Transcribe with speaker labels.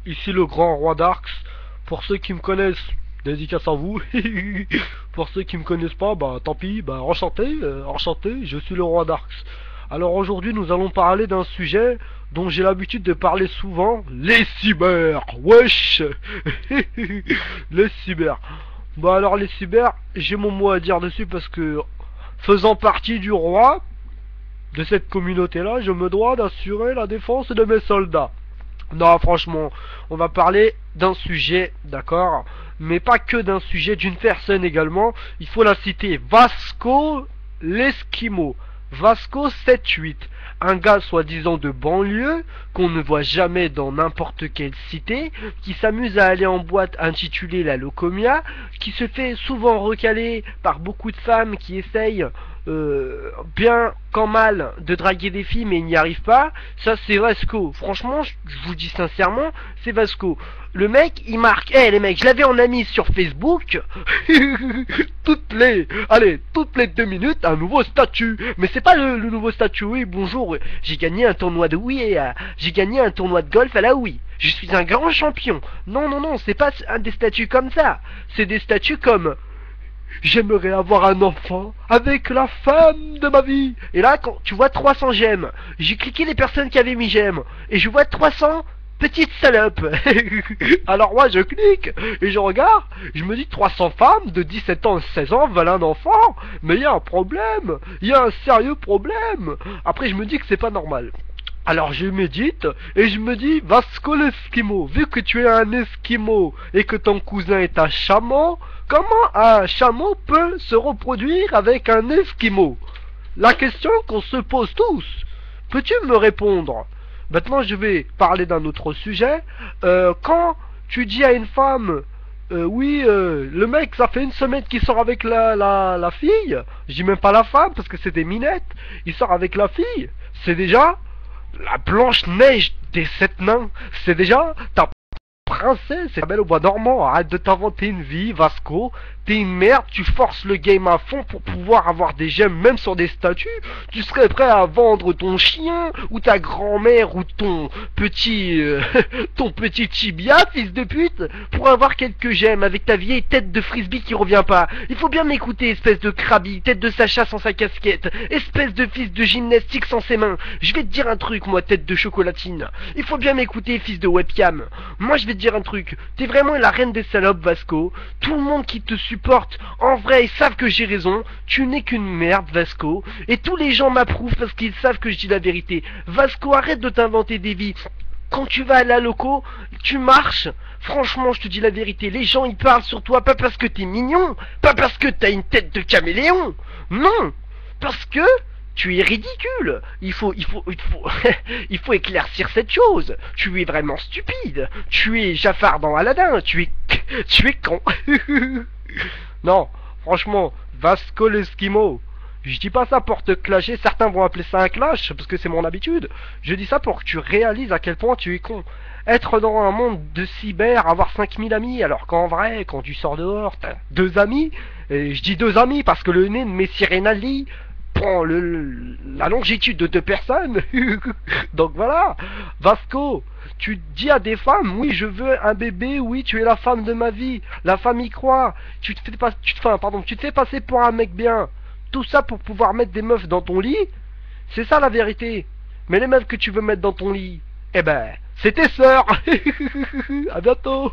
Speaker 1: ici le grand roi d'Arx. Pour ceux qui me connaissent, dédicace à vous. Pour ceux qui me connaissent pas, bah tant pis, bah enchanté, je suis le roi d'Arx. Alors aujourd'hui nous allons parler d'un sujet dont j'ai l'habitude de parler souvent, les cyber, wesh. Les cyber. Bah alors les cyber, j'ai mon mot à dire dessus parce que faisant partie du roi de cette communauté-là, je me dois d'assurer la défense de mes soldats. Non, franchement, on va parler d'un sujet, d'accord, mais pas que d'un sujet, d'une personne également. Il faut la citer, Vasco l'Esquimau. Vasco 7-8, un gars soi-disant de banlieue, qu'on ne voit jamais dans n'importe quelle cité, qui s'amuse à aller en boîte intitulée la Locomia, qui se fait souvent recaler par beaucoup de femmes qui essayent bien qu'en mal de draguer des filles mais il n'y arrive pas. Ça c'est Vasco, franchement je vous dis sincèrement, c'est Vasco. Le mec il marque, les mecs, je l'avais en ami sur Facebook. toutes les 2 minutes un nouveau statut. Mais c'est pas le nouveau statut. Oui bonjour, j'ai gagné un tournoi de Wii, j'ai gagné un tournoi de golf à la Wii, je suis un grand champion. Non, c'est pas un des statuts comme ça. C'est des statuts comme j'aimerais avoir un enfant avec la femme de ma vie. Et là, quand tu vois 300 j'aime, j'ai cliqué les personnes qui avaient mis j'aime, et je vois 300 petites salopes. Alors moi, je clique, et je regarde, je me dis 300 femmes de 17 ans, 16 ans veulent un enfant. Mais il y a un problème, il y a un sérieux problème. Après, je me dis que c'est pas normal. Alors je médite et je me dis, Vasco l'Esquimau, vu que tu es un Esquimau et que ton cousin est un chameau, comment un chameau peut se reproduire avec un Esquimau? La question qu'on se pose tous. Peux-tu me répondre? Maintenant je vais parler d'un autre sujet. Quand tu dis à une femme, oui, le mec ça fait une semaine qu'il sort avec la fille, je dis même pas la femme parce que c'est des minettes, il sort avec la fille, c'est déjà la Blanche-Neige des 7 nains, c'est déjà ta princesse, c'est la Belle au bois dormant. Arrête de t'inventer une vie, Vasco. T'es une merde, tu forces le game à fond pour pouvoir avoir des gemmes même sur des statues. Tu serais prêt à vendre ton chien, ou ta grand-mère, ou ton petit ton petit tibia, fils de pute, pour avoir quelques gemmes avec ta vieille tête de frisbee qui revient pas. Il faut bien m'écouter, espèce de krabi, tête de Sacha sans sa casquette, espèce de fils de gymnastique sans ses mains. Je vais te dire un truc, moi, tête de chocolatine. Il faut bien m'écouter, fils de webcam. Moi, je vais te dire un truc. T'es vraiment la reine des salopes, Vasco. Tout le monde qui te supporte, en vrai, ils savent que j'ai raison. Tu n'es qu'une merde, Vasco. Et tous les gens m'approuvent parce qu'ils savent que je dis la vérité. Vasco, arrête de t'inventer des vies. Quand tu vas à la loco, tu marches. Franchement, je te dis la vérité. Les gens, ils parlent sur toi pas parce que t'es mignon, pas parce que t'as une tête de caméléon. Non, parce que tu es ridicule. Il faut il faut éclaircir cette chose. Tu es vraiment stupide. Tu es Jafar dans Aladdin. Tu es con. Non, franchement, Vasco l'Esquimau. Je dis pas ça pour te clasher, certains vont appeler ça un clash, parce que c'est mon habitude. Je dis ça pour que tu réalises à quel point tu es con. Être dans un monde de cyber, avoir 5000 amis, alors qu'en vrai, quand tu sors dehors, t'as 2 amis. Et je dis 2 amis parce que le nez de Messi Renaldi prend la longitude de 2 personnes. Donc voilà, Vasco, tu dis à des femmes, oui je veux un bébé, oui tu es la femme de ma vie, la femme y croit, tu te fais passer pour un mec bien. Tout ça pour pouvoir mettre des meufs dans ton lit. C'est ça la vérité. Mais les meufs que tu veux mettre dans ton lit, eh ben, c'est tes sœurs. À bientôt.